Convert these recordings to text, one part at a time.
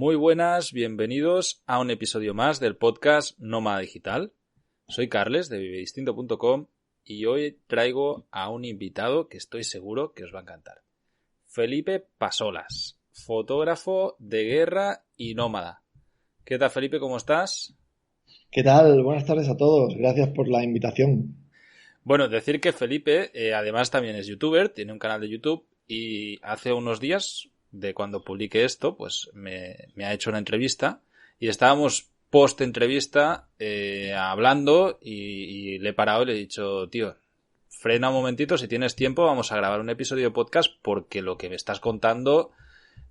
Muy buenas, bienvenidos a un episodio más del podcast Nómada Digital. Soy Carles de vivedistinto.com y hoy traigo a un invitado que estoy seguro que os va a encantar. Felipe Pasolas, fotógrafo de guerra y nómada. ¿Qué tal, Felipe? ¿Cómo estás? ¿Qué tal? Buenas tardes a todos. Gracias por la invitación. Bueno, decir que Felipe además también es youtuber, tiene un canal de YouTube y hace unos días de cuando publique esto, pues me ha hecho una entrevista y estábamos post entrevista hablando y le he parado y le he dicho, tío, frena un momentito, si tienes tiempo vamos a grabar un episodio de podcast porque lo que me estás contando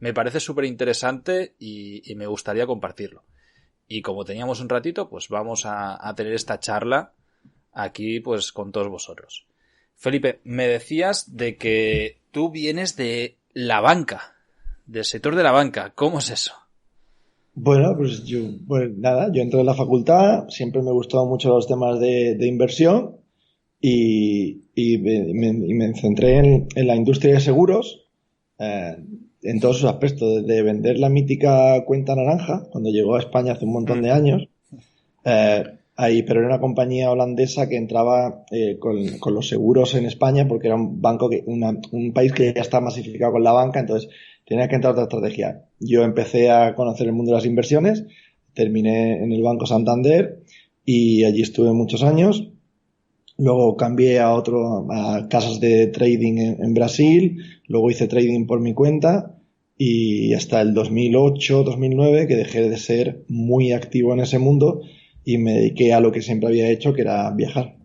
me parece súper interesante y me gustaría compartirlo. Y como teníamos un ratito, pues vamos a tener esta charla aquí pues con todos vosotros. Felipe, me decías de que tú vienes de la banca, del sector de la banca. ¿Cómo es eso? Bueno, pues nada, yo entré en la facultad, siempre me gustaban mucho los temas de inversión y me centré en la industria de seguros, en todos sus aspectos, desde vender la mítica cuenta naranja, cuando llegó a España hace un montón de años, pero era una compañía holandesa que entraba con los seguros en España porque era un banco un país que ya está masificado con la banca, entonces tenía que entrar otra estrategia. Yo empecé a conocer el mundo de las inversiones, terminé en el Banco Santander y allí estuve muchos años. Luego cambié a casas de trading en Brasil, luego hice trading por mi cuenta y hasta el 2008-2009 que dejé de ser muy activo en ese mundo y me dediqué a lo que siempre había hecho, que era viajar.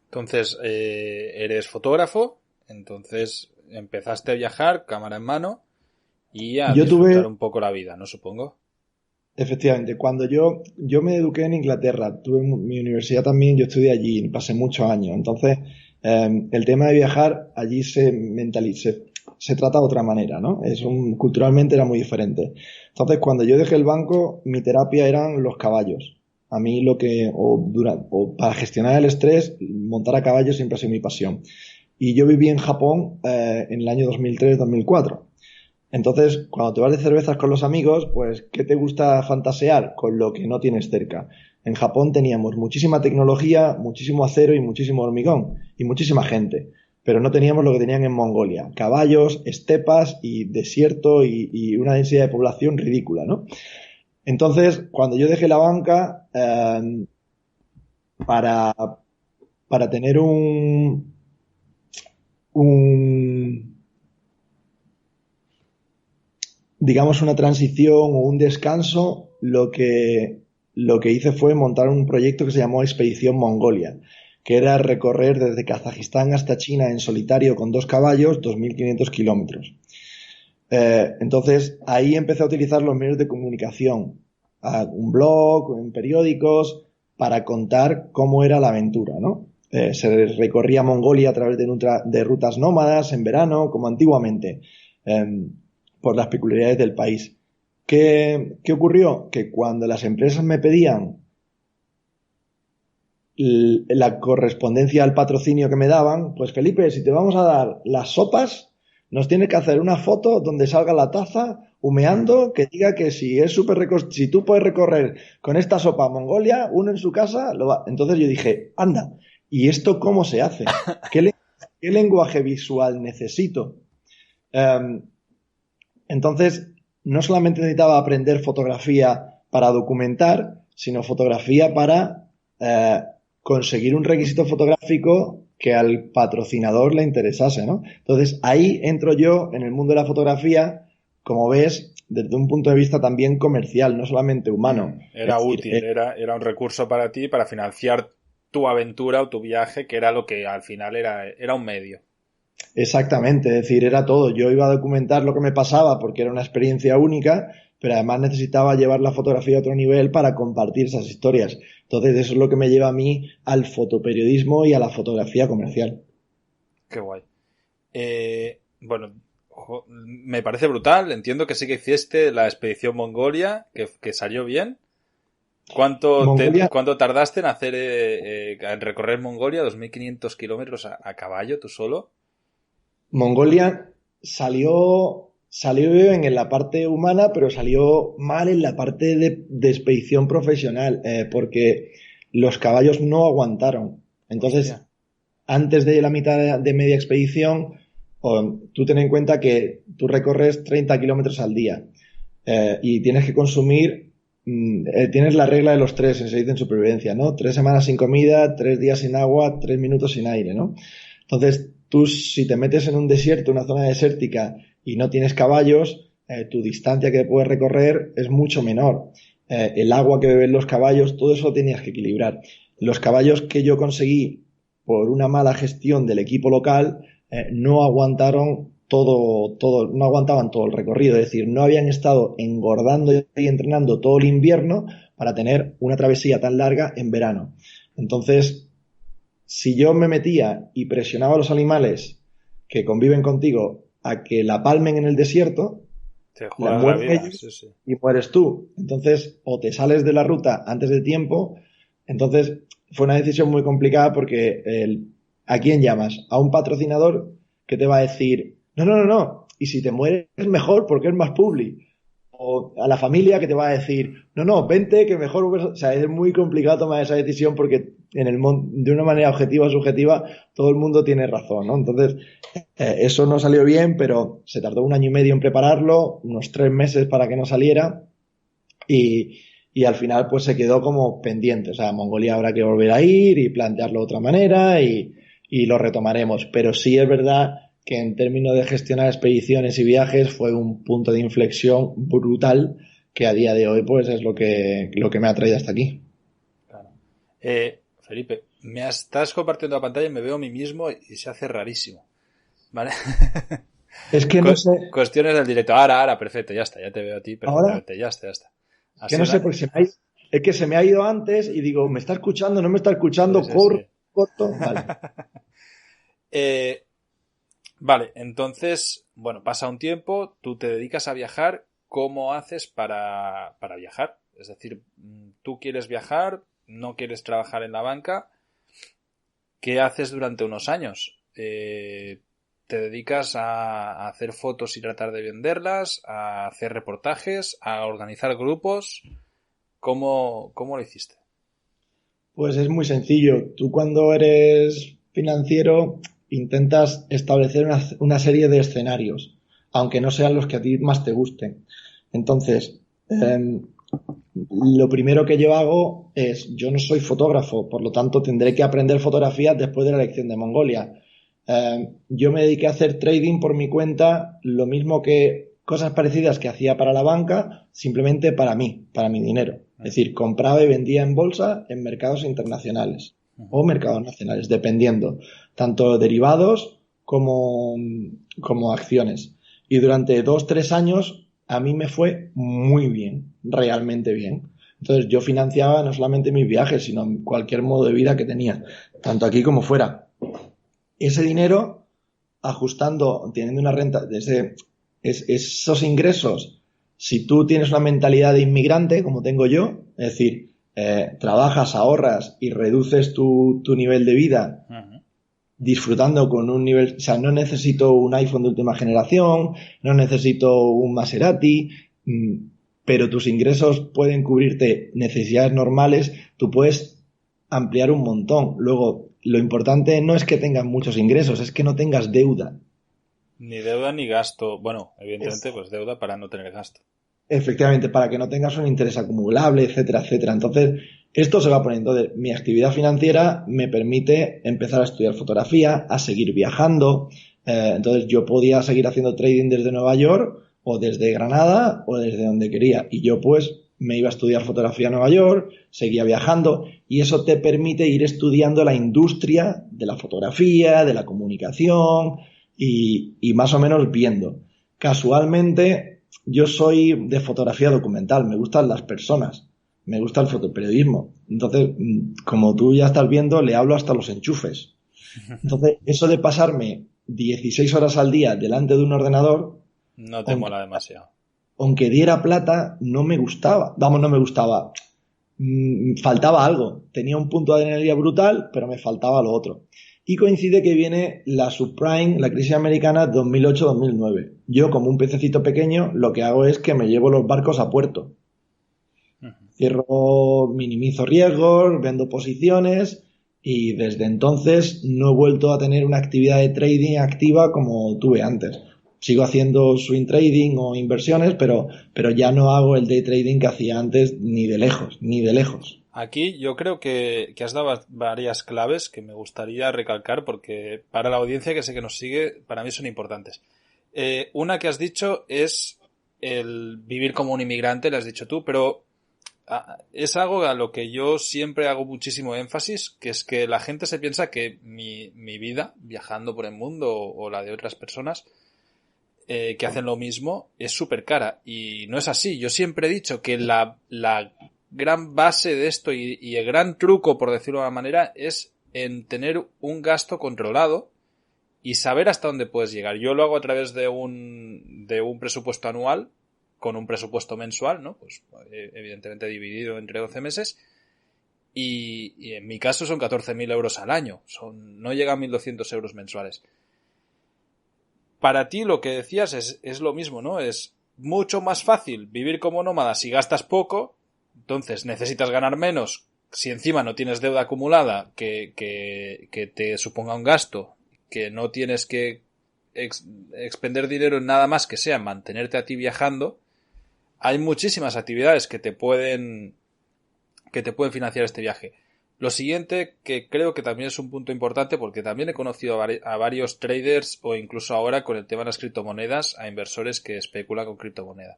Entonces, eres fotógrafo, entonces empezaste a viajar, cámara en mano, y a Yo disfrutar tuve, un poco la vida, ¿no? Supongo. efectivamente, cuando yo me eduqué en Inglaterra, tuve mi universidad también, yo estudié allí, pasé muchos años. Entonces, el tema de viajar allí se trata de otra manera, ¿no? Culturalmente era muy diferente. Entonces, cuando yo dejé el banco, mi terapia eran los caballos. A mí o para gestionar el estrés, montar a caballo siempre ha sido mi pasión. Y yo viví en Japón en el año 2003-2004. Entonces, cuando te vas de cervezas con los amigos, pues, ¿qué te gusta fantasear? Con lo que no tienes cerca. En Japón teníamos muchísima tecnología, muchísimo acero y muchísimo hormigón, y muchísima gente. Pero no teníamos lo que tenían en Mongolia: caballos, estepas y desierto y una densidad de población ridícula, ¿no? Entonces, cuando yo dejé la banca, para, para tener un digamos, una transición o un descanso, lo que hice fue montar un proyecto que se llamó Expedición Mongolia, que era recorrer desde Kazajistán hasta China en solitario con 2 caballos, 2.500 kilómetros. Entonces, ahí empecé a utilizar los medios de comunicación, un blog, en periódicos, para contar cómo era la aventura, ¿no? Se recorría Mongolia a través de rutas nómadas en verano, como antiguamente. Por las peculiaridades del país. ¿Qué ocurrió? Que cuando las empresas me pedían la correspondencia al patrocinio que me daban, pues Felipe, si te vamos a dar las sopas, nos tienes que hacer una foto donde salga la taza humeando, que diga que si tú puedes recorrer con esta sopa a Mongolia, uno en su casa lo va. Entonces yo dije, anda, ¿y esto cómo se hace? ¿Qué lenguaje visual necesito? Entonces, no solamente necesitaba aprender fotografía para documentar, sino fotografía para conseguir un requisito fotográfico que al patrocinador le interesase, ¿no? Entonces, ahí entro yo en el mundo de la fotografía, como ves, desde un punto de vista también comercial, no solamente humano. Era útil, era un recurso para ti para financiar tu aventura o tu viaje, que era lo que al final era un medio. Exactamente, es decir, era todo. Yo iba a documentar lo que me pasaba porque era una experiencia única, pero además necesitaba llevar la fotografía a otro nivel para compartir esas historias. Entonces, eso es lo que me lleva a mí al fotoperiodismo y a la fotografía comercial. Qué guay. Bueno, me parece brutal. Entiendo que sí que hiciste la expedición Mongolia, que salió bien. Mongolia, ¿Cuánto tardaste en hacer en recorrer Mongolia 2.500 kilómetros a caballo, tú solo? Mongolia salió salió bien en la parte humana, pero salió mal en la parte de expedición profesional, porque los caballos no aguantaron. Entonces, Hostia. antes de la mitad de media expedición, tú ten en cuenta que tú recorres 30 kilómetros al día, y tienes que consumir, tienes la regla de los tres, se dice en supervivencia, ¿no? 3 semanas sin comida, 3 días sin agua, 3 minutos sin aire, ¿no? Entonces, tú si te metes en un desierto, una zona desértica, y no tienes caballos, tu distancia que puedes recorrer es mucho menor. El agua que beben los caballos, todo eso lo tenías que equilibrar. Los caballos que yo conseguí por una mala gestión del equipo local, no aguantaron no aguantaban todo el recorrido, es decir, no habían estado engordando y entrenando todo el invierno para tener una travesía tan larga en verano. Entonces, si yo me metía y presionaba a los animales que conviven contigo a que la palmen en el desierto, Te la juegas la mueren vida, ellos sí, sí. y mueres tú. Entonces, o te sales de la ruta antes de tiempo. Entonces, fue una decisión muy complicada porque ¿a quién llamas? A un patrocinador que te va a decir, no, no, no, no, y si te mueres es mejor porque es más publi. O a la familia que te va a decir, no, no, vente, que mejor. O sea, es muy complicado tomar esa decisión porque de una manera objetiva o subjetiva todo el mundo tiene razón, ¿no? Entonces, eso no salió bien, pero se tardó 1 año y medio en prepararlo, unos 3 meses para que no saliera, y, y al final pues se quedó como pendiente. O sea, Mongolia habrá que volver a ir y plantearlo de otra manera, y lo retomaremos. Pero sí es verdad que en términos de gestionar expediciones y viajes fue un punto de inflexión brutal que a día de hoy pues es lo que me ha traído hasta aquí. Claro. Felipe, estás compartiendo la pantalla y me veo a mí mismo y se hace rarísimo. ¿Vale? Es que no sé, Cuestiones del directo. Ahora, perfecto, ya está, ya te veo a ti ahora, perfectamente, ya está, ya está. que Así no sé, porque es que se me ha ido antes y digo, ¿me está escuchando? ¿No me está sí, escuchando? sí, sí. Corto, vale. Vale, entonces, bueno, pasa un tiempo, tú te dedicas a viajar, ¿cómo haces para viajar? Es decir, tú quieres viajar, no quieres trabajar en la banca, ¿qué haces durante unos años? ¿Te dedicas a hacer fotos y tratar de venderlas, a hacer reportajes, a organizar grupos? ¿Cómo lo hiciste? Pues es muy sencillo. Tú cuando eres financiero intentas establecer una serie de escenarios, aunque no sean los que a ti más te gusten. Entonces, lo primero que yo hago es, yo no soy fotógrafo, por lo tanto tendré que aprender fotografía después de la elección de Mongolia. Yo me dediqué a hacer trading por mi cuenta, lo mismo que cosas parecidas que hacía para la banca, simplemente para mí, para mi dinero. Es decir, compraba y vendía en bolsa en mercados internacionales o mercados nacionales, dependiendo, tanto derivados como acciones. Y durante 2, 3 años a mí me fue muy bien, realmente bien. Entonces yo financiaba no solamente mis viajes, sino cualquier modo de vida que tenía, tanto aquí como fuera. Ese dinero, ajustando, teniendo una renta, esos ingresos, si tú tienes una mentalidad de inmigrante, como tengo yo, es decir, trabajas, ahorras y reduces tu nivel de vida disfrutando con un nivel, o sea, no necesito un iPhone de última generación, no necesito un Maserati, pero tus ingresos pueden cubrirte necesidades normales, tú puedes ampliar un montón. Luego, lo importante no es que tengas muchos ingresos, es que no tengas deuda. Ni deuda ni gasto. Bueno, Es, evidentemente, pues deuda para no tener gasto. Efectivamente, para que no tengas un interés acumulable, etcétera, etcétera. Entonces, esto se va poniendo. Mi actividad financiera me permite empezar a estudiar fotografía, a seguir viajando. Entonces, yo podía seguir haciendo trading desde Nueva York o desde Granada o desde donde quería. Y yo, pues, me iba a estudiar fotografía a Nueva York, seguía viajando, y eso te permite ir estudiando la industria de la fotografía, de la comunicación y más o menos viendo. Casualmente, yo soy de fotografía documental, me gustan las personas, me gusta el fotoperiodismo. Entonces, como tú ya estás viendo, le hablo hasta los enchufes. Entonces, eso de pasarme 16 horas al día delante de un ordenador, No te aunque, mola demasiado. aunque diera plata, no me gustaba. Vamos, no me gustaba. Faltaba algo. Tenía un punto de adrenalina brutal, pero me faltaba lo otro. y coincide que viene la subprime, la crisis americana 2008-2009. Yo, como un pececito pequeño, lo que hago es que me llevo los barcos a puerto. Cierro, minimizo riesgos, vendo posiciones y desde entonces no he vuelto a tener una actividad de trading activa como tuve antes. Sigo haciendo swing trading o inversiones, pero ya no hago el day trading que hacía antes ni de lejos, ni de lejos. Aquí yo creo que has dado varias claves que me gustaría recalcar porque para la audiencia que sé que nos sigue, para mí son importantes. Una que has dicho es el vivir como un inmigrante, lo has dicho tú, pero es algo a lo que yo siempre hago muchísimo énfasis, que es que la gente se piensa que mi vida viajando por el mundo o la de otras personas que hacen lo mismo es súper cara y no es así. Yo siempre he dicho que la gran base de esto y el gran truco, por decirlo de una manera, es en tener un gasto controlado y saber hasta dónde puedes llegar. Yo lo hago a través de un presupuesto anual con un presupuesto mensual, ¿no? Pues evidentemente dividido entre 12 meses y en mi caso son 14.000 euros al año. No llegan 1.200 euros mensuales. Para ti lo que decías es lo mismo, ¿no? Es mucho más fácil vivir como nómada si gastas poco, entonces necesitas ganar menos. Si encima no tienes deuda acumulada que te suponga un gasto, que no tienes que expender dinero en nada más que sea mantenerte a ti viajando, hay muchísimas actividades que te pueden financiar este viaje. Lo siguiente, que creo que también es un punto importante, porque también he conocido a varios traders o incluso ahora con el tema de las criptomonedas, a inversores que especulan con criptomoneda.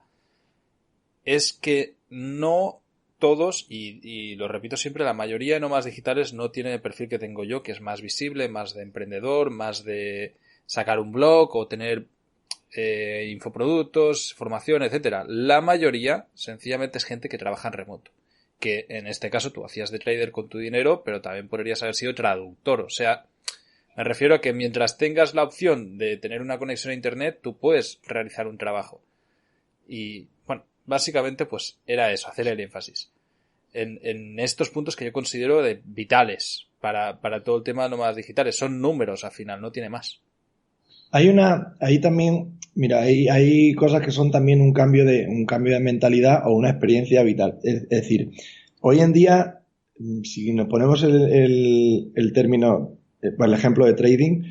Es que no todos, y lo repito siempre, la mayoría de nómadas digitales no tienen el perfil que tengo yo, que es más visible, más de emprendedor, más de sacar un blog o tener infoproductos, formación, etcétera. La mayoría, sencillamente, es gente que trabaja en remoto. Que en este caso tú hacías de trader con tu dinero, pero también podrías haber sido traductor. O sea, me refiero a que mientras tengas la opción de tener una conexión a internet, tú puedes realizar un trabajo. Y, bueno, básicamente pues era eso, hacer el énfasis en estos puntos que yo considero vitales para todo el tema de nómadas digitales. Son números al final, no tiene más. Ahí también, mira, hay cosas que son también un cambio de mentalidad o una experiencia vital. Es decir, hoy en día, si nos ponemos el término, por el ejemplo de trading,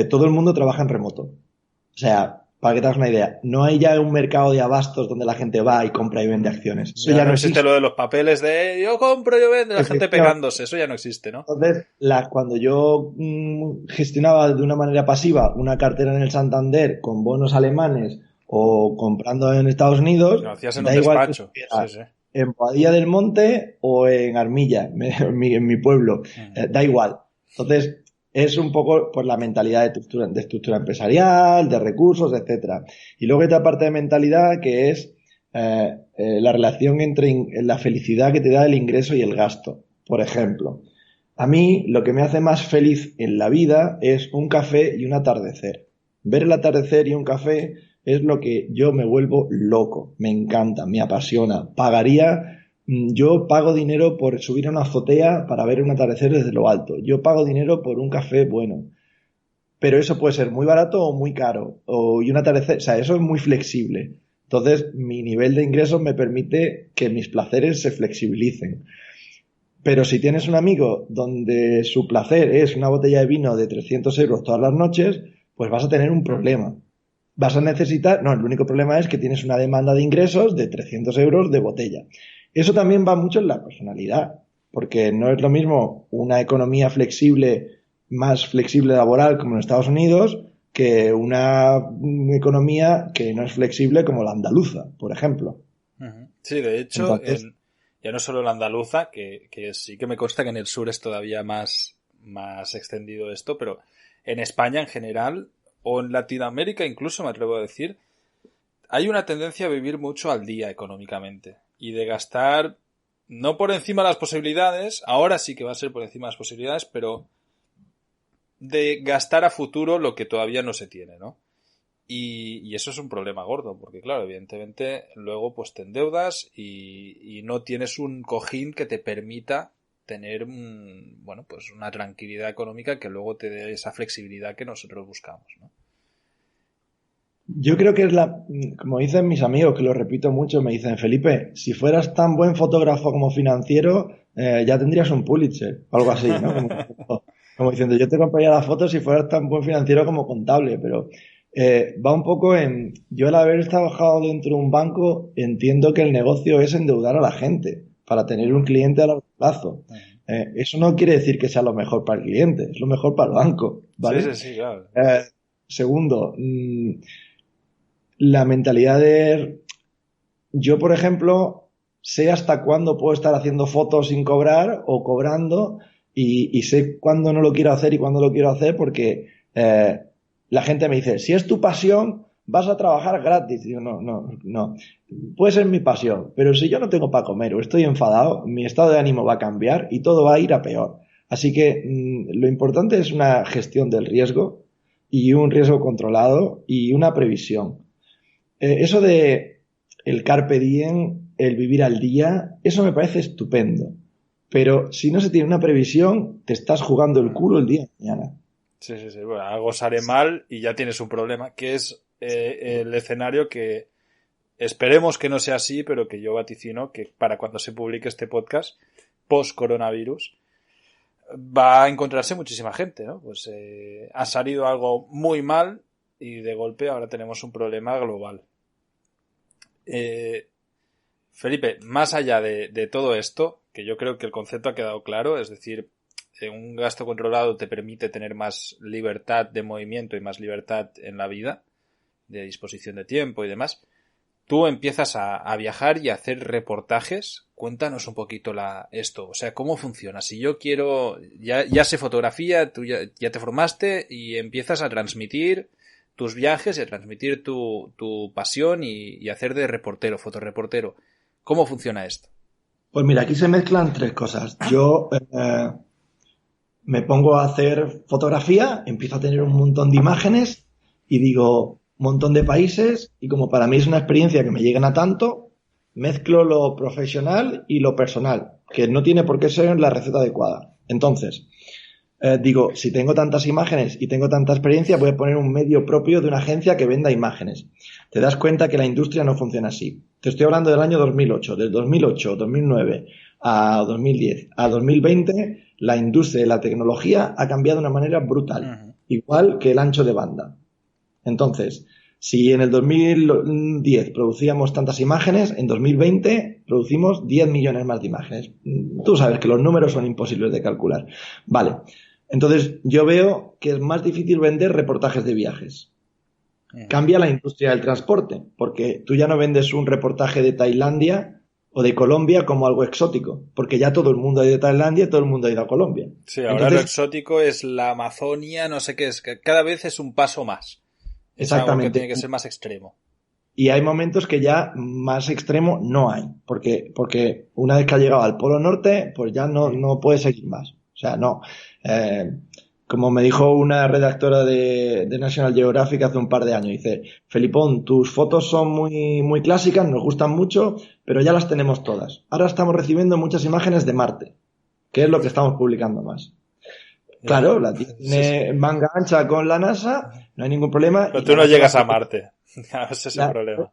todo el mundo trabaja en remoto. O sea, para que te hagas una idea, no hay ya un mercado de abastos donde la gente va y compra y vende acciones. Eso Ya no existe lo de los papeles de yo compro, yo vendo, la gente pegándose. Eso ya no existe, ¿no? Entonces, cuando yo gestionaba de una manera pasiva una cartera en el Santander con bonos alemanes o comprando en Estados Unidos, lo hacías en da un igual despacho. que Sí, sí. en Boadilla del Monte o en Armilla, en mi pueblo, da igual. Entonces, es un poco por la mentalidad de estructura empresarial, de recursos, etcétera. Y luego hay otra parte de mentalidad que es la relación entre la felicidad que te da el ingreso y el gasto. Por ejemplo, a mí lo que me hace más feliz en la vida es un café y un atardecer. Ver el atardecer y un café es lo que yo me vuelvo loco, me encanta, me apasiona. Yo pago dinero por subir a una azotea para ver un atardecer desde lo alto. Yo pago dinero por un café bueno. Pero eso puede ser muy barato o muy caro. Y un atardecer, o sea, eso es muy flexible. Entonces, mi nivel de ingresos me permite que mis placeres se flexibilicen. Pero si tienes un amigo donde su placer es una botella de vino de 300 euros todas las noches, pues vas a tener un problema. Vas a necesitar, no, el único problema es que tienes una demanda de ingresos de 300 euros de botella. Eso también va mucho en la personalidad, porque no es lo mismo una economía flexible, más flexible laboral como en Estados Unidos, que una economía que no es flexible como la andaluza, por ejemplo. Sí, de hecho, Entonces, ya no solo la andaluza, que sí que me consta que en el sur es todavía más extendido esto, pero en España en general, o en Latinoamérica incluso, me atrevo a decir, hay una tendencia a vivir mucho al día económicamente y de gastar no por encima de las posibilidades, ahora sí que va a ser por encima de las posibilidades, pero de gastar a futuro lo que todavía no se tiene, ¿no? Y eso es un problema gordo, porque claro, evidentemente luego pues te endeudas y no tienes un cojín que te permita tener bueno, pues una tranquilidad económica que luego te dé esa flexibilidad que nosotros buscamos, ¿no? Yo creo que es como dicen mis amigos, que lo repito mucho, me dicen, Felipe, si fueras tan buen fotógrafo como financiero, ya tendrías un Pulitzer, o algo así, ¿no? Como diciendo, yo te compraría las fotos si fueras tan buen financiero como contable, pero va un poco yo al haber trabajado dentro de un banco, entiendo que el negocio es endeudar a la gente para tener un cliente a largo plazo. Eso no quiere decir que sea lo mejor para el cliente, es lo mejor para el banco, ¿vale? Sí, claro. Segundo, la mentalidad yo, por ejemplo, sé hasta cuándo puedo estar haciendo fotos sin cobrar o cobrando y sé cuándo no lo quiero hacer y cuándo lo quiero hacer porque la gente me dice, si es tu pasión, vas a trabajar gratis. Digo, no. Puede ser mi pasión, pero si yo no tengo para comer o estoy enfadado, mi estado de ánimo va a cambiar y todo va a ir a peor. Así que lo importante es una gestión del riesgo y un riesgo controlado y una previsión. Eso de el carpe diem, el vivir al día, eso me parece estupendo. Pero si no se tiene una previsión, te estás jugando el culo el día de mañana. Sí. Bueno, algo sale mal y ya tienes un problema, que es el escenario que esperemos que no sea así, pero que yo vaticino que para cuando se publique este podcast, post-coronavirus, va a encontrarse muchísima gente, ¿no? Pues ha salido algo muy mal y de golpe ahora tenemos un problema global. Felipe, más allá de todo esto, que yo creo que el concepto ha quedado claro, es decir, un gasto controlado te permite tener más libertad de movimiento y más libertad en la vida, de disposición de tiempo y demás. Tú empiezas a viajar y a hacer reportajes. Cuéntanos un poquito esto, o sea, ¿cómo funciona? Si yo quiero, ya sé fotografía, tú ya te formaste y empiezas a transmitir tus viajes y a transmitir tu pasión y hacer de reportero, fotoreportero. ¿Cómo funciona esto? Pues mira, aquí se mezclan tres cosas. Yo me pongo a hacer fotografía, empiezo a tener un montón de imágenes y digo, un montón de países, y como para mí es una experiencia que me llegan a tanto, mezclo lo profesional y lo personal, que no tiene por qué ser la receta adecuada. Entonces, digo, si tengo tantas imágenes y tengo tanta experiencia, voy a poner un medio propio de una agencia que venda imágenes. Te das cuenta que la industria no funciona así. Te estoy hablando del año 2008. Del 2008, 2009 a 2010 a 2020, la industria de la tecnología ha cambiado de una manera brutal. Igual que el ancho de banda. Entonces, si en el 2010 producíamos tantas imágenes, en 2020 producimos 10 millones más de imágenes. Tú sabes que los números son imposibles de calcular. Vale. Entonces, yo veo que es más difícil vender reportajes de viajes. Cambia la industria del transporte, porque tú ya no vendes un reportaje de Tailandia o de Colombia como algo exótico, porque ya todo el mundo ha ido a Tailandia y todo el mundo ha ido a Colombia. Sí, ahora entonces, lo exótico es la Amazonia, no sé qué es, que cada vez es un paso más. Es exactamente. Algo que tiene que ser más extremo. Y hay momentos que ya más extremo no hay, porque una vez que ha llegado al Polo Norte, pues ya no puede seguir más. O sea, no. Como me dijo una redactora de National Geographic hace un par de años, dice, Felipón, tus fotos son muy, muy clásicas, nos gustan mucho, pero ya las tenemos todas. Ahora estamos recibiendo muchas imágenes de Marte, que es lo que estamos publicando más. Claro, la tiene manga ancha con la NASA, no hay ningún problema. Pero tú no llegas a Marte. Ese es el problema.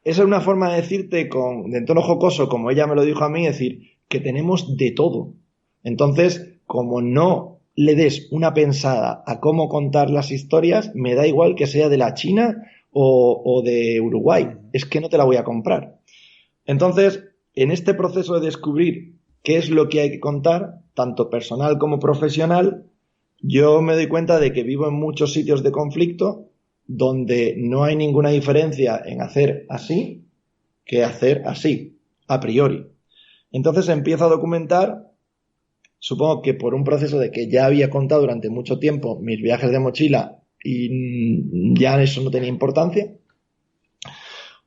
Esa es una forma de decirte de tono jocoso, como ella me lo dijo a mí, decir que tenemos de todo. Entonces, como no le des una pensada a cómo contar las historias, me da igual que sea de la China o de Uruguay. Es que no te la voy a comprar. Entonces, en este proceso de descubrir qué es lo que hay que contar, tanto personal como profesional, yo me doy cuenta de que vivo en muchos sitios de conflicto donde no hay ninguna diferencia en hacer así que hacer así, a priori. Entonces empiezo a documentar, supongo que por un proceso de que ya había contado durante mucho tiempo mis viajes de mochila y ya eso no tenía importancia,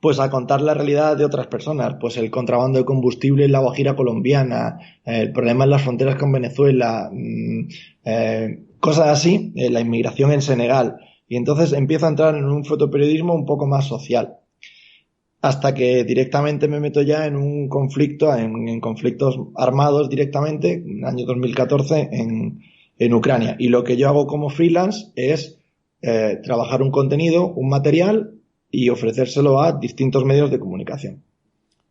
pues a contar la realidad de otras personas, pues el contrabando de combustible en la Guajira colombiana, el problema en las fronteras con Venezuela, cosas así, la inmigración en Senegal. Y entonces empiezo a entrar en un fotoperiodismo un poco más social. hasta que directamente me meto ya en un conflicto, en conflictos armados directamente, en el año 2014 en Ucrania. Y lo que yo hago como freelance es trabajar un contenido, un material y ofrecérselo a distintos medios de comunicación.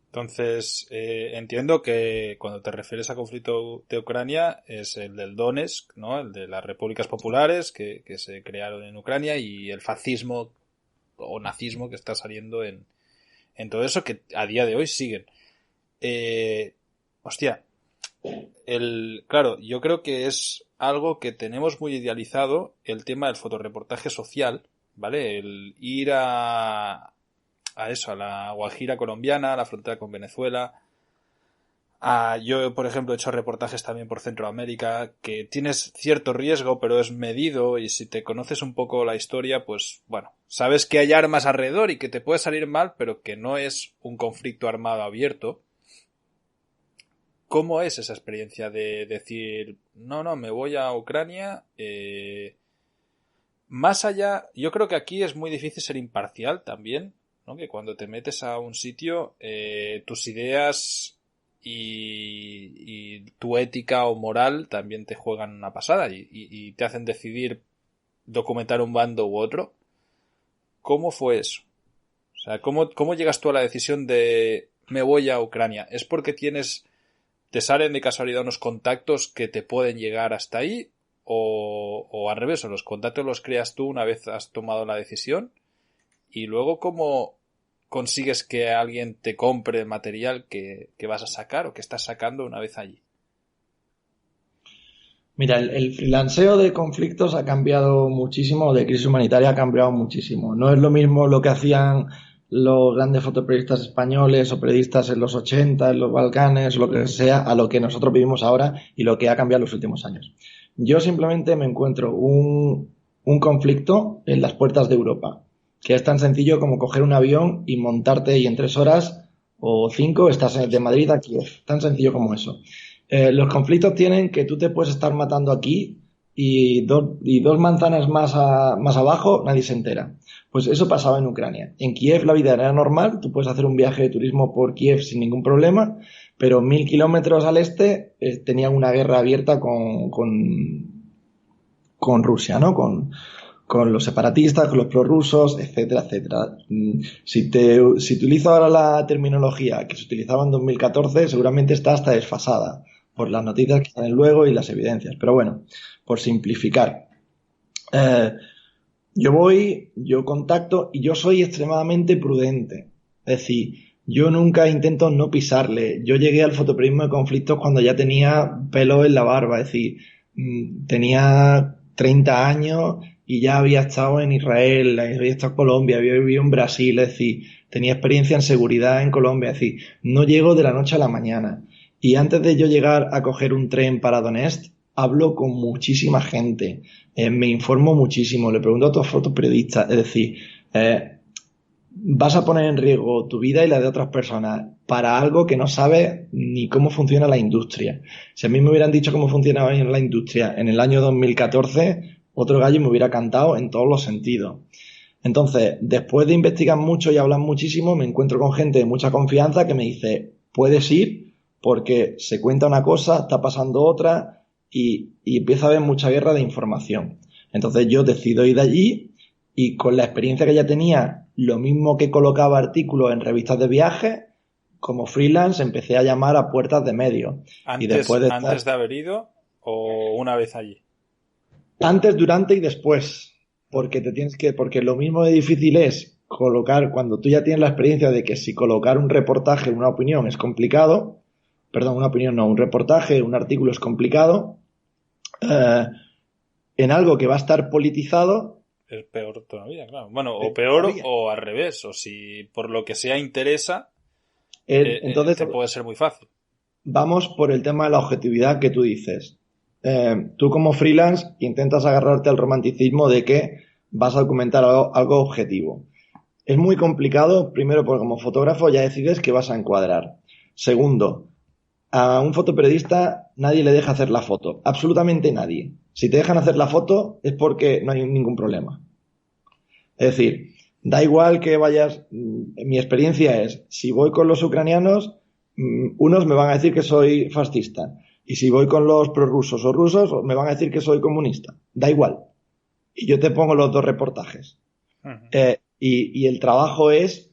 Entonces, entiendo que cuando te refieres a conflicto de Ucrania es el del Donetsk, ¿no? El de las repúblicas populares que se crearon en Ucrania y el fascismo o nazismo que está saliendo en todo eso que a día de hoy siguen. Hostia, claro, yo creo que es algo que tenemos muy idealizado, el tema del fotoreportaje social, ¿vale? El ir a eso, a la Guajira colombiana, a la frontera con Venezuela. Yo, por ejemplo, he hecho reportajes también por Centroamérica, que tienes cierto riesgo, pero es medido, y si te conoces un poco la historia, pues, bueno, sabes que hay armas alrededor y que te puede salir mal, pero que no es un conflicto armado abierto. ¿Cómo es esa experiencia de decir, no, me voy a Ucrania? Más allá, yo creo que aquí es muy difícil ser imparcial también, ¿no? Que cuando te metes a un sitio, tus ideas y tu ética o moral también te juegan una pasada y te hacen decidir documentar un bando u otro. ¿Cómo fue eso? O sea, ¿cómo llegas tú a la decisión de me voy a Ucrania? ¿Es porque te salen de casualidad unos contactos que te pueden llegar hasta ahí? O al revés, o los contactos los creas tú una vez has tomado la decisión? Y luego, ¿cómo consigues que alguien te compre el material que vas a sacar o que estás sacando una vez allí? Mira, el freelanceo de conflictos ha cambiado muchísimo, de crisis humanitaria ha cambiado muchísimo. No es lo mismo lo que hacían los grandes fotoperiodistas españoles o periodistas en los 80, en los Balcanes, lo que sea, a lo que nosotros vivimos ahora y lo que ha cambiado en los últimos años. Yo simplemente me encuentro un conflicto en las puertas de Europa, que es tan sencillo como coger un avión y montarte y en 3 horas o 5 estás de Madrid a Kiev. Tan sencillo como eso. Los conflictos tienen que tú te puedes estar matando aquí y dos manzanas más abajo nadie se entera. Pues eso pasaba en Ucrania. En Kiev la vida era normal, tú puedes hacer un viaje de turismo por Kiev sin ningún problema, pero 1000 kilómetros al este tenían una guerra abierta con Rusia, ¿no? Con los separatistas, con los prorrusos, etcétera, etcétera. Si utilizo ahora la terminología que se utilizaba en 2014, seguramente está hasta desfasada por las noticias que salen luego y las evidencias. Pero bueno, por simplificar. Yo contacto y yo soy extremadamente prudente. Es decir, yo nunca intento no pisarle. Yo llegué al fotoperiodismo de conflictos cuando ya tenía pelo en la barba. Es decir, tenía 30 años y ya había estado en Israel, había estado en Colombia, había vivido en Brasil. Es decir, tenía experiencia en seguridad en Colombia. Es decir, no llego de la noche a la mañana. Y antes de yo llegar a coger un tren para Donetsk, hablo con muchísima gente, me informo muchísimo, le pregunto a otros fotoperiodistas, es decir, vas a poner en riesgo tu vida y la de otras personas para algo que no sabes ni cómo funciona la industria. Si a mí me hubieran dicho cómo funcionaba la industria en el año 2014, otro gallo me hubiera cantado en todos los sentidos. Entonces, después de investigar mucho y hablar muchísimo, me encuentro con gente de mucha confianza que me dice, puedes ir porque se cuenta una cosa, está pasando otra y empieza a haber mucha guerra de información. Entonces yo decido ir de allí y con la experiencia que ya tenía, lo mismo que colocaba artículos en revistas de viajes, como freelance empecé a llamar a puertas de medios. ¿Antes de haber ido o una vez allí? Antes, durante y después. Porque porque lo mismo de difícil es colocar, cuando tú ya tienes la experiencia de que si colocar un reportaje, una opinión es complicado, una opinión no, un reportaje, un artículo es complicado, en algo que va a estar politizado. Es peor todavía, claro. Bueno, o peor todavía. O al revés, o si por lo que sea interesa, entonces te puede ser muy fácil. Vamos por el tema de la objetividad que tú dices. Tú como freelance intentas agarrarte al romanticismo de que vas a documentar algo objetivo. Es muy complicado, primero porque como fotógrafo ya decides que vas a encuadrar. Segundo, a un fotoperiodista nadie le deja hacer la foto, absolutamente nadie. Si te dejan hacer la foto es porque no hay ningún problema. Es decir, Da igual que vayas, mi experiencia es, si voy con los ucranianos, unos me van a decir que soy fascista. Y si voy con los prorrusos o rusos, me van a decir que soy comunista. Da igual. Y yo te pongo los dos reportajes. Y el trabajo es,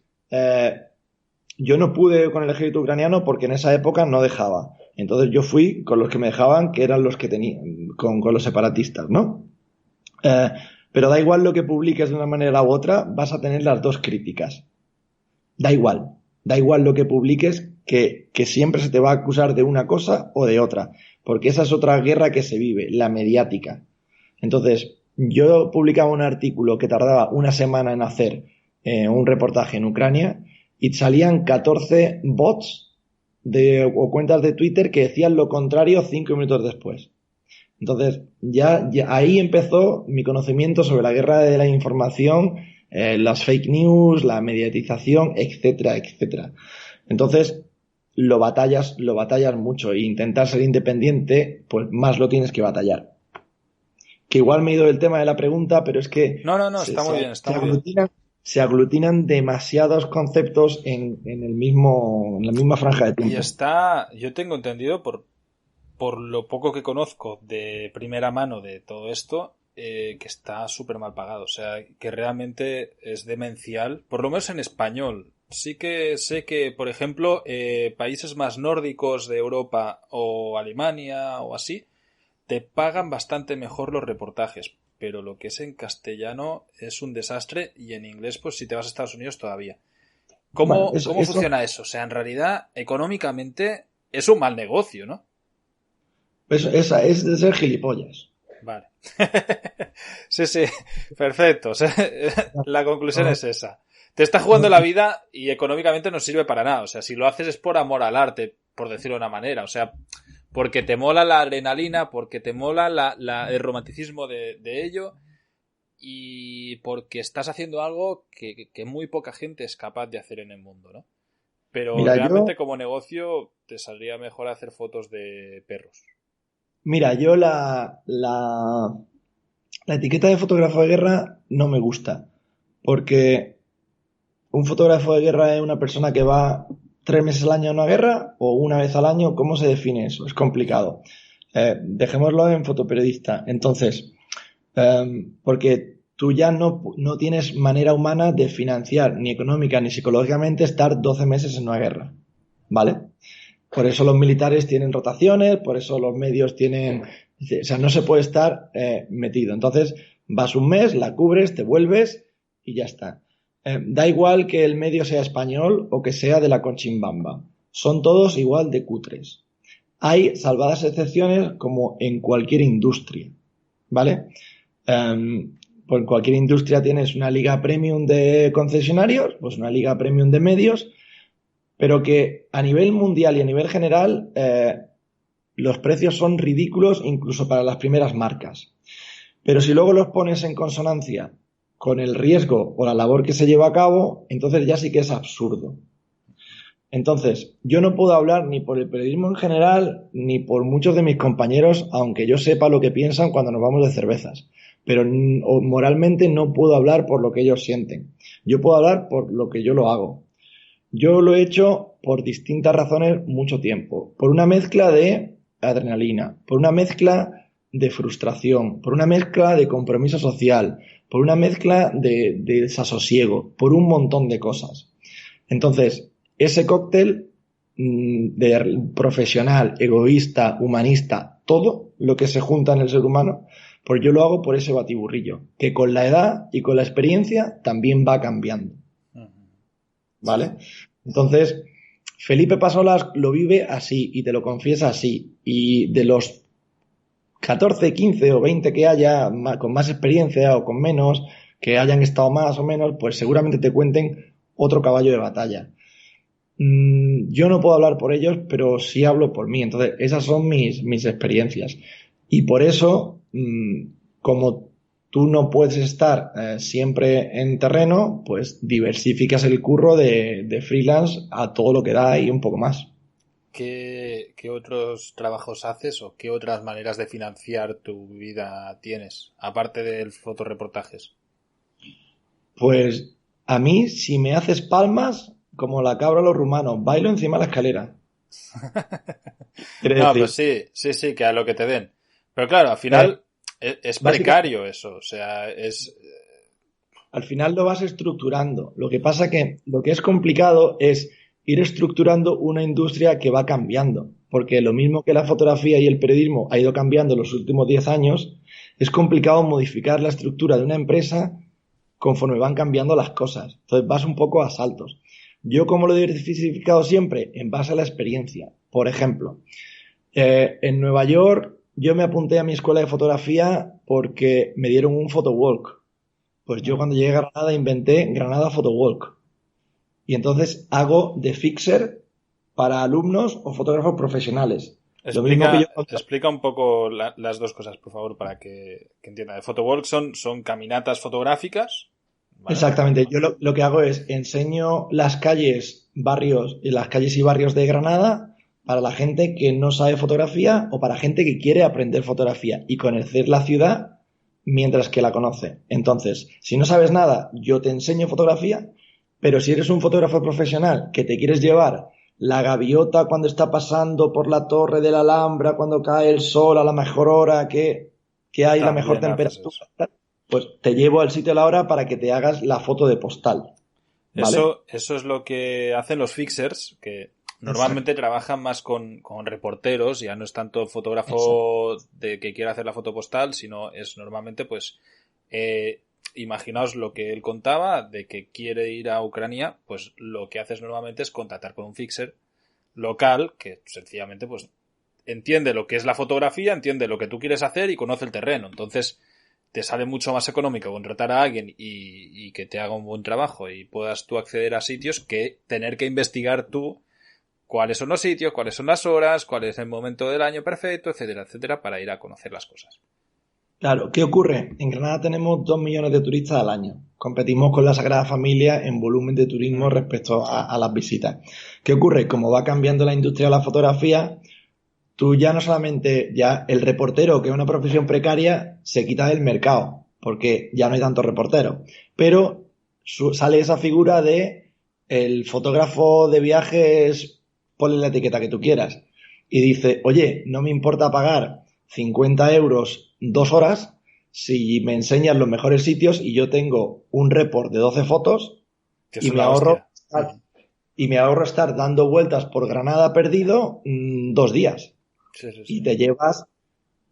yo no pude con el ejército ucraniano porque en esa época no dejaba. Entonces yo fui con los que me dejaban, que eran los que tenían, con los separatistas, ¿no? Pero da igual lo que publiques de una manera u otra, vas a tener las dos críticas. Da igual lo que publiques, que siempre se te va a acusar de una cosa o de otra, porque esa es otra guerra que se vive, la mediática. Entonces, yo publicaba un artículo que tardaba una semana en hacer un reportaje en Ucrania y salían 14 bots o cuentas de Twitter que decían lo contrario 5 minutos después. Entonces, ya ahí empezó mi conocimiento sobre la guerra de la información, las fake news, la mediatización, etcétera, etcétera. Entonces, lo batallas mucho e intentar ser independiente, pues más lo tienes que batallar. Que igual me he ido del tema de la pregunta, pero es que No, está muy bien, está muy bien. Se aglutinan demasiados conceptos en la misma franja de tiempo. Y yo tengo entendido por lo poco que conozco de primera mano de todo esto, que está súper mal pagado. O sea, que realmente es demencial, por lo menos en español. Sí que sé que, por ejemplo, países más nórdicos de Europa o Alemania o así, te pagan bastante mejor los reportajes. Pero lo que es en castellano es un desastre y en inglés, pues si te vas a Estados Unidos todavía. ¿Cómo funciona eso? O sea, en realidad, económicamente es un mal negocio, ¿no? Esa es de ser gilipollas. Vale. Sí, perfecto. O sea, la conclusión es esa. Te estás jugando la vida y económicamente no sirve para nada. O sea, si lo haces es por amor al arte, por decirlo de una manera. O sea, porque te mola la adrenalina, porque te mola el romanticismo de ello y porque estás haciendo algo que muy poca gente es capaz de hacer en el mundo, ¿no? Pero Mira, realmente como negocio te saldría mejor hacer fotos de perros. yo la etiqueta de fotógrafo de guerra no me gusta, porque un fotógrafo de guerra es una persona que va 3 meses al año a una guerra o una vez al año. ¿Cómo se define eso? Es complicado. Dejémoslo en fotoperiodista. Entonces, porque tú ya no tienes manera humana de financiar, ni económica ni psicológicamente, estar 12 meses en una guerra. ¿Vale? Por eso los militares tienen rotaciones, por eso los medios tienen... O sea, no se puede estar metido. Entonces, vas un mes, la cubres, te vuelves y ya está. Da igual que el medio sea español o que sea de la Conchimbamba. Son todos igual de cutres. Hay salvadas excepciones como en cualquier industria. ¿Vale? Pues en cualquier industria tienes una liga premium de concesionarios, pues una liga premium de medios, pero que a nivel mundial y a nivel general los precios son ridículos incluso para las primeras marcas. Pero si luego los pones en consonancia con el riesgo o la labor que se lleva a cabo, entonces ya sí que es absurdo. Entonces, yo no puedo hablar ni por el periodismo en general, ni por muchos de mis compañeros, aunque yo sepa lo que piensan cuando nos vamos de cervezas. Pero moralmente no puedo hablar por lo que ellos sienten. Yo puedo hablar por lo que yo lo hago. Yo lo he hecho por distintas razones mucho tiempo. Por una mezcla de adrenalina, por una mezcla de frustración, por una mezcla de compromiso social, por una mezcla de desasosiego, por un montón de cosas. Entonces, ese cóctel de profesional, egoísta, humanista, todo lo que se junta en el ser humano, pues yo lo hago por ese batiburrillo, que con la edad y con la experiencia también va cambiando. ¿Vale? Entonces, Felipe Pasolas lo vive así y te lo confiesa así. Y de los 14, 15 o 20 que haya con más experiencia o con menos, que hayan estado más o menos, pues seguramente te cuenten otro caballo de batalla. Yo no puedo hablar por ellos, pero sí hablo por mí. Entonces, esas son mis experiencias. Y por eso, como tú no puedes estar siempre en terreno, pues diversificas el curro de freelance a todo lo que da y un poco más. ¿Qué otros trabajos haces o qué otras maneras de financiar tu vida tienes, aparte del fotoreportajes? Pues A mí, si me haces palmas, como la cabra a los rumanos, bailo encima de la escalera. Quiere No, decir, pues sí, que a lo que te den. Pero claro, al eh, final es básicamente, precario eso, o sea, es... al final lo vas estructurando. Lo que pasa que lo que es complicado es ir estructurando una industria que va cambiando. Porque lo mismo que la fotografía y el periodismo ha ido cambiando en los últimos 10 años, es complicado modificar la estructura de una empresa conforme van cambiando las cosas. Entonces vas un poco a saltos. Yo, como lo he diversificado siempre, en base a la experiencia. Por ejemplo, en Nueva York yo me apunté a mi escuela de fotografía porque me dieron un photowalk. Pues yo cuando llegué a Granada inventé Granada Photowalk. Y entonces hago de fixer para alumnos o fotógrafos profesionales. Lo mismo que yo... Explica un poco las dos cosas, por favor, para que entienda. De photowalk son caminatas fotográficas, ¿vale? Exactamente. Yo lo que hago es enseño las calles, barrios, las calles y barrios de Granada para la gente que no sabe fotografía o para gente que quiere aprender fotografía y conocer la ciudad mientras que la conoce. Entonces, si no sabes nada, yo te enseño fotografía, pero si eres un fotógrafo profesional que te quieres llevar la gaviota cuando está pasando por la torre de la Alhambra, cuando cae el sol a la mejor hora, que hay la mejor También haces eso. temperatura, pues te llevo al sitio a la hora para que te hagas la foto de postal, ¿vale? Eso es lo que hacen los fixers, que Exacto, normalmente trabajan más con reporteros, ya no es tanto el exacto. fotógrafo de que quiere hacer la foto postal, sino es normalmente, pues, imaginaos lo que él contaba, de que quiere ir a Ucrania, pues lo que haces normalmente es contactar con un fixer local, que sencillamente, pues, entiende lo que es la fotografía, entiende lo que tú quieres hacer y conoce el terreno. Entonces, te sale mucho más económico contratar a alguien y que te haga un buen trabajo y puedas tú acceder a sitios que tener que investigar tú cuáles son los sitios, cuáles son las horas, cuál es el momento del año perfecto, etcétera, etcétera, para ir a conocer las cosas. Claro, ¿qué ocurre? En Granada tenemos 2 millones de turistas al año. Competimos con la Sagrada Familia en volumen de turismo Uh-huh. respecto a las visitas. ¿Qué ocurre? Como va cambiando la industria de la fotografía, tú ya no solamente, ya el reportero, que es una profesión precaria, se quita del mercado, porque ya no hay tantos reporteros. Pero sale esa figura de el fotógrafo de viajes, ponle la etiqueta que tú quieras, y dice, oye, no me importa pagar 50 euros 2 horas si me enseñas los mejores sitios y yo tengo un report de 12 fotos Que y eso es me la ahorro hostia. Uh-huh. estar dando vueltas por Granada perdido 2 días Sí, sí, sí. y te llevas,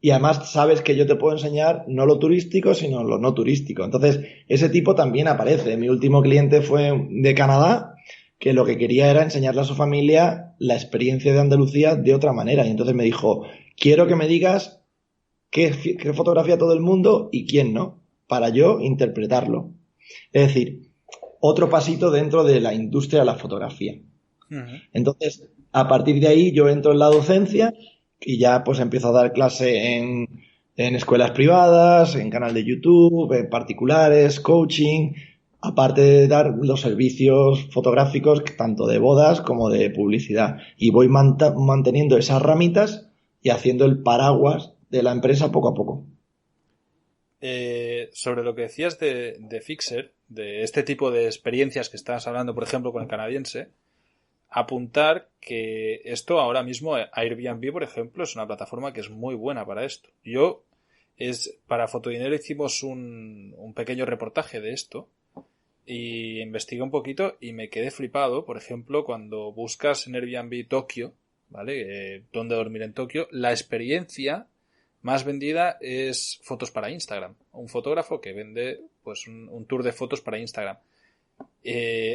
y además sabes que yo te puedo enseñar no lo turístico, sino lo no turístico. Entonces, ese tipo también aparece. Mi último cliente fue de Canadá, que lo que quería era enseñarle a su familia la experiencia de Andalucía de otra manera. Y entonces me dijo, quiero que me digas qué fotografía todo el mundo y quién no, para yo interpretarlo. Es decir, otro pasito dentro de la industria de la fotografía. Uh-huh. Entonces, a partir de ahí yo entro en la docencia y ya pues empiezo a dar clase en escuelas privadas, en canal de YouTube, en particulares, coaching, aparte de dar los servicios fotográficos tanto de bodas como de publicidad. Y voy manteniendo esas ramitas y haciendo el paraguas de la empresa poco a poco. Sobre lo que decías de Fixer, de este tipo de experiencias que estabas hablando, por ejemplo, con el canadiense, apuntar que esto ahora mismo, Airbnb, por ejemplo, es una plataforma que es muy buena para esto. Para Fotodinero hicimos un pequeño reportaje de esto y investigué un poquito y me quedé flipado, por ejemplo, cuando buscas en Airbnb Tokio, ¿vale? Dónde dormir en Tokio, la experiencia más vendida es fotos para Instagram. Un fotógrafo que vende pues un tour de fotos para Instagram.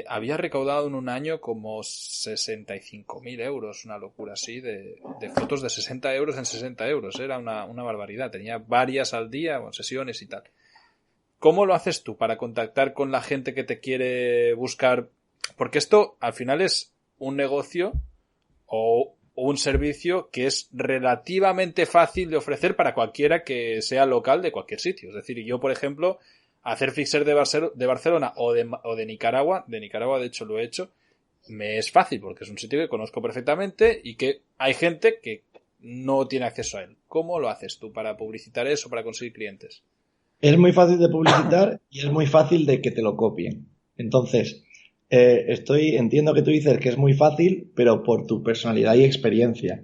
Había recaudado en un año como 65.000 euros, una locura así, de fotos de 60 euros en 60 euros. Era una barbaridad. Tenía varias al día, con sesiones y tal. ¿Cómo lo haces tú para contactar con la gente que te quiere buscar? Porque esto al final es un negocio o un servicio que es relativamente fácil de ofrecer para cualquiera que sea local de cualquier sitio. Es decir, yo, por ejemplo, hacer fixer de Barcelona o de Nicaragua de hecho lo he hecho, me es fácil porque es un sitio que conozco perfectamente y que hay gente que no tiene acceso a él. ¿Cómo lo haces tú para publicitar eso, para conseguir clientes? Es muy fácil de publicitar y es muy fácil de que te lo copien. Entonces, entiendo que tú dices que es muy fácil, pero por tu personalidad y experiencia.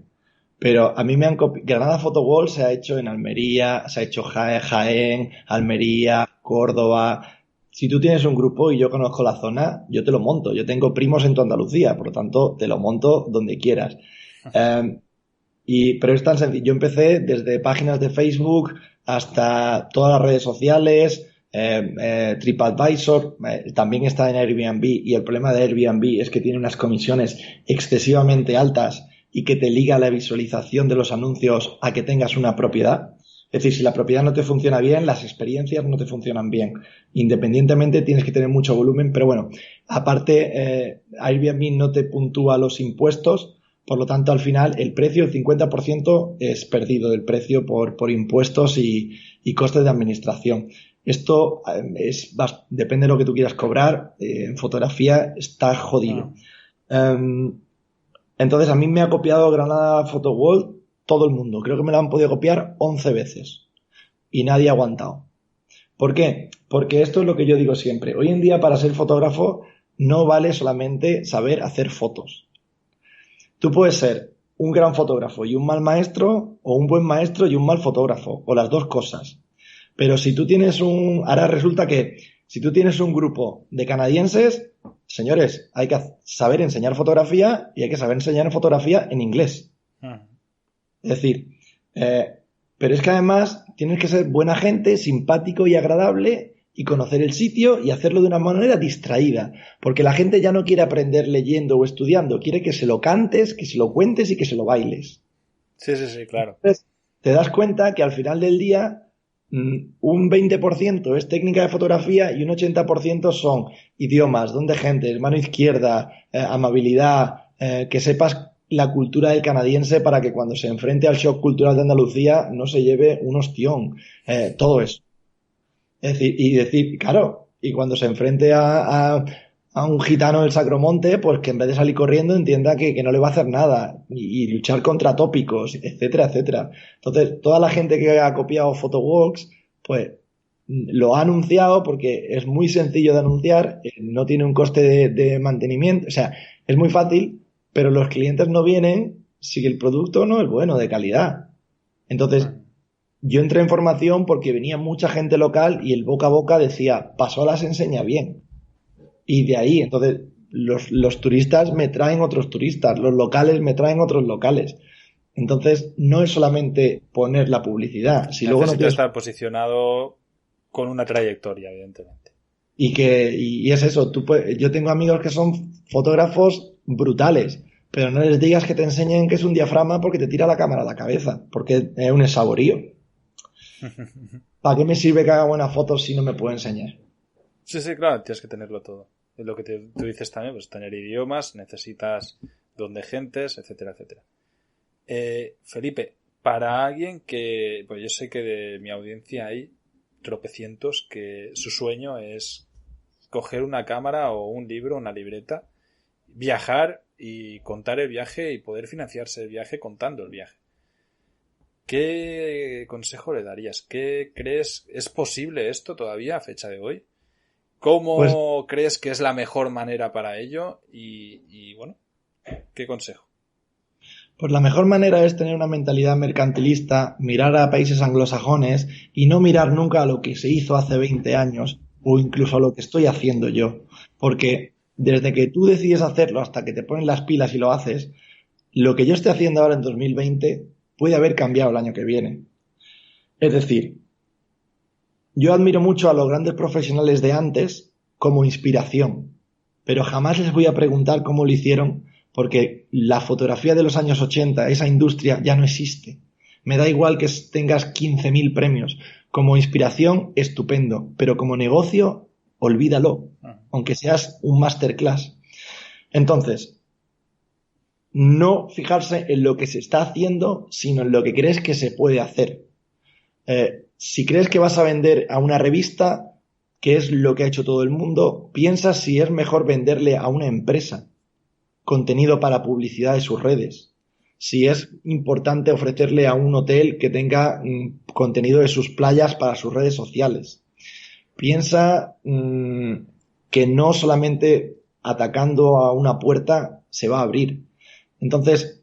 Pero a mí me han copiado. Granada Photo Wall se ha hecho en Almería, se ha hecho Jaén, Almería, Córdoba. Si tú tienes un grupo y yo conozco la zona, yo te lo monto. Yo tengo primos en tu Andalucía, por lo tanto, te lo monto donde quieras. Pero es tan sencillo. Yo empecé desde páginas de Facebook hasta todas las redes sociales, TripAdvisor, también está en Airbnb, y el problema de Airbnb es que tiene unas comisiones excesivamente altas y que te liga la visualización de los anuncios a que tengas una propiedad. Es decir, si la propiedad no te funciona bien, las experiencias no te funcionan bien. Independientemente tienes que tener mucho volumen, pero bueno, aparte Airbnb no te puntúa los impuestos, por lo tanto al final el precio, el 50% es perdido del precio por impuestos y costes de administración. Esto depende de lo que tú quieras cobrar, en fotografía está jodido. Entonces a mí me ha copiado Granada Photo World todo el mundo. Creo que me lo han podido copiar 11 veces y nadie ha aguantado. ¿Por qué? Porque esto es lo que yo digo siempre. Hoy en día, para ser fotógrafo no vale solamente saber hacer fotos. Tú puedes ser un gran fotógrafo y un mal maestro, o un buen maestro y un mal fotógrafo, o las dos cosas. Pero si tú tienes ahora resulta que si tú tienes un grupo de canadienses, señores, hay que saber enseñar fotografía y hay que saber enseñar fotografía en inglés. Es decir, pero es que además tienes que ser buena gente, simpático y agradable, y conocer el sitio y hacerlo de una manera distraída, porque la gente ya no quiere aprender leyendo o estudiando, quiere que se lo cantes, que se lo cuentes y que se lo bailes. Sí, claro. Entonces, te das cuenta que al final del día un 20% es técnica de fotografía y un 80% son idiomas, don de gente, mano izquierda, amabilidad, que sepas la cultura del canadiense para que cuando se enfrente al shock cultural de Andalucía no se lleve un ostión, todo eso. Es decir, claro, y cuando se enfrente a un gitano del Sacromonte, pues que en vez de salir corriendo entienda que no le va a hacer nada y luchar contra tópicos, etcétera, etcétera. Entonces, toda la gente que ha copiado PhotoWalks, pues lo ha anunciado porque es muy sencillo de anunciar, no tiene un coste de mantenimiento, o sea, es muy fácil, pero los clientes no vienen si el producto no es bueno, de calidad. Entonces, yo entré en formación porque venía mucha gente local y el boca a boca decía, Pasola se enseña bien. Y de ahí, entonces, los turistas me traen otros turistas, los locales me traen otros locales. Entonces, no es solamente poner la publicidad. Si luego no tienes... estar posicionado con una trayectoria, evidentemente. Y es eso, yo tengo amigos que son fotógrafos brutales, pero no les digas que te enseñen que es un diafragma porque te tira la cámara a la cabeza, porque es un saborío. ¿Para qué me sirve que haga buenas fotos si no me puedo enseñar? Sí, claro, tienes que tenerlo todo. Es lo que tú dices también, pues tener idiomas, necesitas donde gentes, etcétera, etcétera. Felipe, para alguien que, pues yo sé que de mi audiencia hay tropecientos que su sueño es coger una cámara o un libro, una libreta, viajar y contar el viaje y poder financiarse el viaje contando el viaje. ¿Qué consejo le darías? ¿Qué crees? ¿Es posible esto todavía a fecha de hoy? ¿Cómo crees que es la mejor manera para ello? Y bueno, ¿qué consejo? Pues la mejor manera es tener una mentalidad mercantilista, mirar a países anglosajones y no mirar nunca a lo que se hizo hace 20 años o incluso a lo que estoy haciendo yo. Porque desde que tú decides hacerlo hasta que te pones las pilas y lo haces, lo que yo estoy haciendo ahora en 2020 puede haber cambiado el año que viene. Es decir, yo admiro mucho a los grandes profesionales de antes como inspiración, pero jamás les voy a preguntar cómo lo hicieron porque la fotografía de los años 80, esa industria ya no existe. Me da igual que tengas 15.000 premios. Como inspiración, estupendo, pero como negocio, olvídalo, aunque seas un masterclass. Entonces, no fijarse en lo que se está haciendo, sino en lo que crees que se puede hacer. Si crees que vas a vender a una revista, que es lo que ha hecho todo el mundo, piensa si es mejor venderle a una empresa contenido para publicidad de sus redes. Si es importante ofrecerle a un hotel que tenga contenido de sus playas para sus redes sociales. Piensa que no solamente atacando a una puerta se va a abrir. Entonces,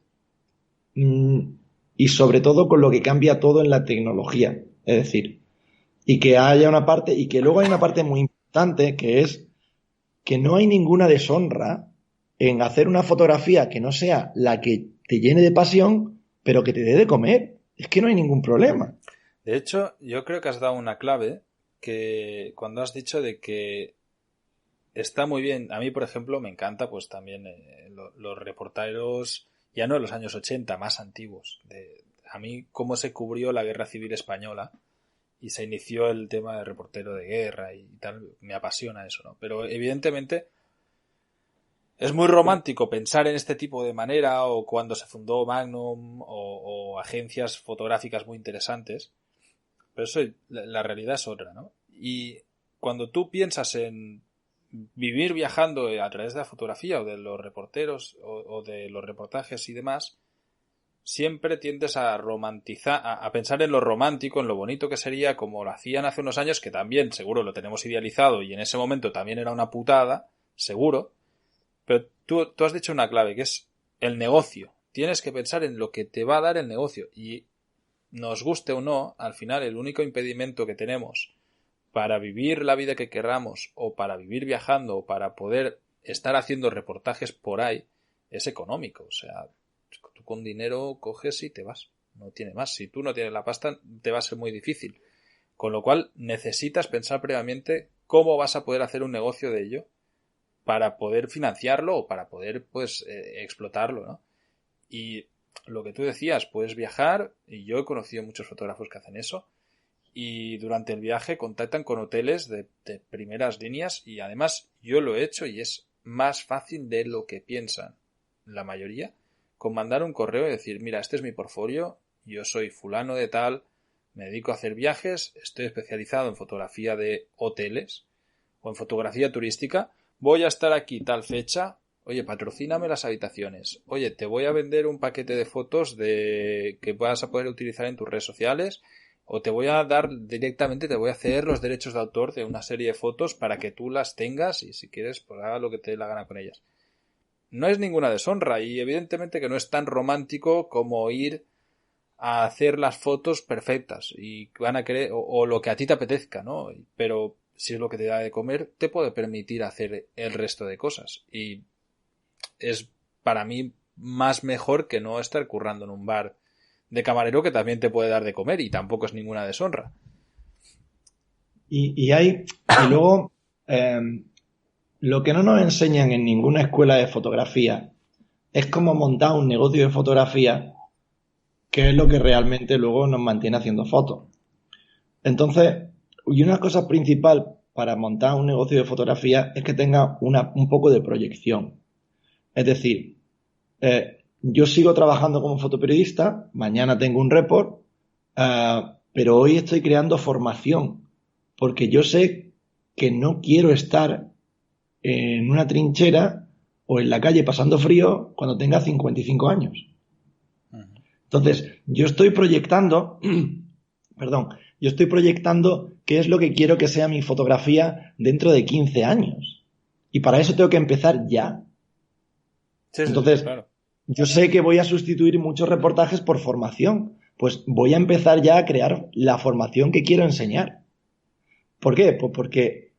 y sobre todo con lo que cambia todo en la tecnología, es decir, y que haya una parte, y que luego hay una parte muy importante que es que no hay ninguna deshonra en hacer una fotografía que no sea la que te llene de pasión, pero que te dé de comer. Es que no hay ningún problema. De hecho, yo creo que has dado una clave que cuando has dicho de que está muy bien. A mí, por ejemplo, me encanta pues también los reporteros, ya no de los años 80, más antiguos. A mí cómo se cubrió la Guerra Civil Española y se inició el tema de reportero de guerra y tal, me apasiona eso, ¿no? Pero evidentemente es muy romántico pensar en este tipo de manera o cuando se fundó Magnum o agencias fotográficas muy interesantes, pero eso, la realidad es otra, ¿no? Y cuando tú piensas en vivir viajando a través de la fotografía o de los reporteros o de los reportajes y demás, siempre tiendes a romantizar, a pensar en lo romántico, en lo bonito que sería, como lo hacían hace unos años, que también seguro lo tenemos idealizado y en ese momento también era una putada, seguro, pero tú has dicho una clave, que es el negocio. Tienes que pensar en lo que te va a dar el negocio y nos guste o no, al final el único impedimento que tenemos para vivir la vida que querramos o para vivir viajando o para poder estar haciendo reportajes por ahí es económico. O sea, tú con dinero coges y te vas. No tiene más. Si tú no tienes la pasta, te va a ser muy difícil. Con lo cual necesitas pensar previamente cómo vas a poder hacer un negocio de ello para poder financiarlo o para poder pues explotarlo, ¿no? Y lo que tú decías, puedes viajar, y yo he conocido muchos fotógrafos que hacen eso, y durante el viaje contactan con hoteles de primeras líneas y además yo lo he hecho y es más fácil de lo que piensan la mayoría con mandar un correo y decir, mira, este es mi portfolio, yo soy fulano de tal, me dedico a hacer viajes, estoy especializado en fotografía de hoteles o en fotografía turística, voy a estar aquí tal fecha, oye, patrocíname las habitaciones, oye, te voy a vender un paquete de fotos de que vas a poder utilizar en tus redes sociales o te voy a dar directamente, te voy a ceder los derechos de autor de una serie de fotos para que tú las tengas y si quieres, pues haga lo que te dé la gana con ellas. No es ninguna deshonra y evidentemente que no es tan romántico como ir a hacer las fotos perfectas y van a querer, o lo que a ti te apetezca, ¿no? Pero si es lo que te da de comer, te puede permitir hacer el resto de cosas y es para mí más mejor que no estar currando en un bar de camarero que también te puede dar de comer y tampoco es ninguna deshonra. Y luego, lo que no nos enseñan en ninguna escuela de fotografía es cómo montar un negocio de fotografía, que es lo que realmente luego nos mantiene haciendo fotos. Entonces, y una cosa principal para montar un negocio de fotografía es que tenga un poco de proyección. Es decir, yo sigo trabajando como fotoperiodista, mañana tengo un report, pero hoy estoy creando formación, porque yo sé que no quiero estar en una trinchera o en la calle pasando frío cuando tenga 55 años. Entonces, yo estoy proyectando, perdón, yo estoy proyectando qué es lo que quiero que sea mi fotografía dentro de 15 años. Y para eso tengo que empezar ya. Entonces, claro. Yo sé que voy a sustituir muchos reportajes por formación. Pues voy a empezar ya a crear la formación que quiero enseñar. ¿Por qué? Pues porque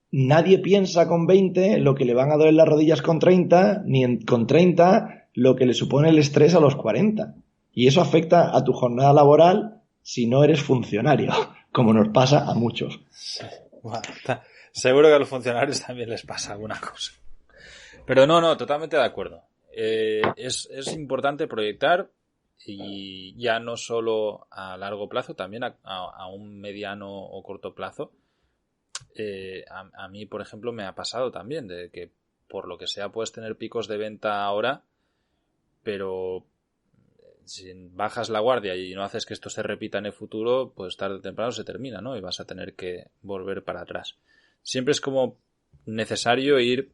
nadie piensa con 20 lo que le van a doler las rodillas con 30, ni con 30 lo que le supone el estrés a los 40. Y eso afecta a tu jornada laboral si no eres funcionario, como nos pasa a muchos. Bueno, seguro que a los funcionarios también les pasa alguna cosa. Pero no, totalmente de acuerdo. Es importante proyectar y ya no solo a largo plazo, también a un mediano o corto plazo. A mí, por ejemplo, me ha pasado también de que por lo que sea puedes tener picos de venta ahora, pero si bajas la guardia y no haces que esto se repita en el futuro, pues tarde o temprano se termina, ¿no? Y vas a tener que volver para atrás. Siempre es como necesario ir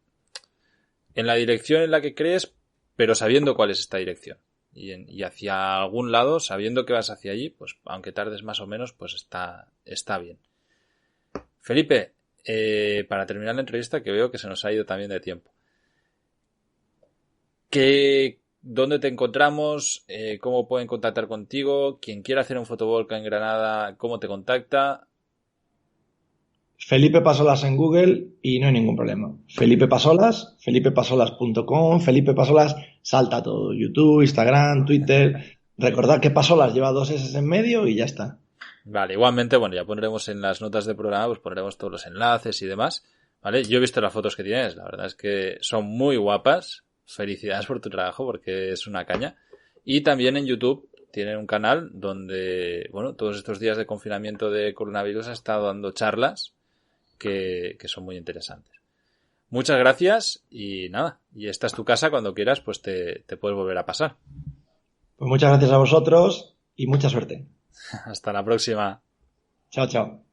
en la dirección en la que crees, pero sabiendo cuál es esta dirección. Y hacia algún lado, sabiendo que vas hacia allí, pues aunque tardes más o menos, pues está bien. Felipe, para terminar la entrevista, que veo que se nos ha ido también de tiempo. ¿Dónde te encontramos? ¿Cómo pueden contactar contigo? Quien quiera hacer un fotovolcán en Granada, ¿cómo te contacta? Felipe Pasolas en Google y no hay ningún problema. Felipe Pasolas, felipepasolas.com, Felipe Pasolas salta todo. YouTube, Instagram, Twitter. Recordad que Pasolas lleva 2 S en medio y ya está. Vale, igualmente, bueno, ya pondremos en las notas del programa, pues pondremos todos los enlaces y demás. Vale, yo he visto las fotos que tienes, la verdad es que son muy guapas. Felicidades por tu trabajo porque es una caña. Y también en YouTube tienen un canal donde, bueno, todos estos días de confinamiento de coronavirus ha estado dando charlas que son muy interesantes. Muchas gracias y nada, y esta es tu casa, cuando quieras pues te puedes volver a pasar. Pues muchas gracias a vosotros y mucha suerte. Hasta la próxima. Chao, chao.